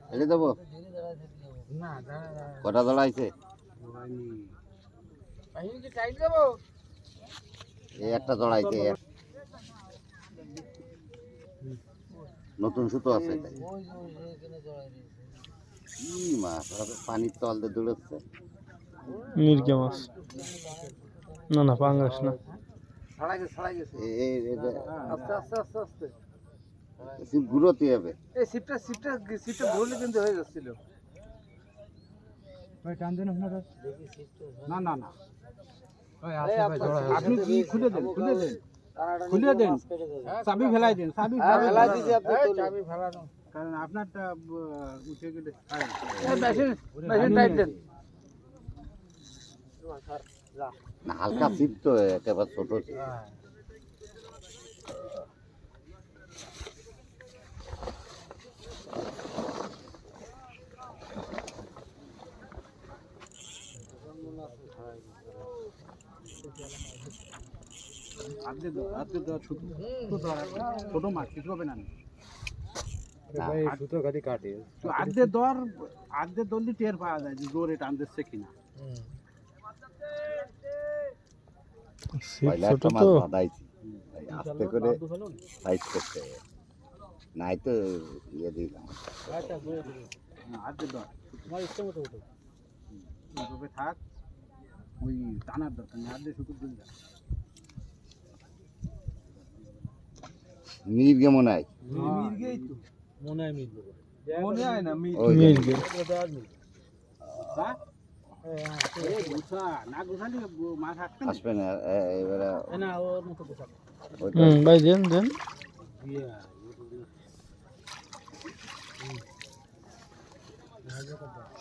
ছেড়ে দেবো কটা দাঁড়াইছে এই একটা দাঁড়াইছে নতুন সুতো আছে কি মাছ পানির তল দিয়ে দৌড়াচ্ছে মির্গে মাছ না না পাঙ্গাস না ঘুরোতে হবে সিটটা ঘুরলে কিন্তু হয়ে যাচ্ছিল টান দেন আপনারা না না না আপনি কি খুলে দেন খুলে দেন চাবি ফেলাই দেন চাবি ফেলাই দিছি আপনি চাবি ফেলানো কারণ আপনারটা উঠে গেলে মেশিন টাইট দেন না হালকা ছিপ তো একেবারে ছোট ছোট মাছ কিছু হবে না সুতো গাড়ি কাটে আর্ধের দর টের পাওয়া যায় যে জোরে টান দিচ্ছে কিনা একটা মাছ বাঁধাইছি আস্তে করে সাইজ করতে নাই তো ইয়ে দিলাম আর্ধের দর থাক ওই টানার দরকার নেই আর্ধের সুতো দিন মির্গে মনে হয় মির্গেই তো মনে হয় মির্গে মনে হয় না মির্গে আসবে না এবারে ভাই দেন দেন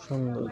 সুন্দর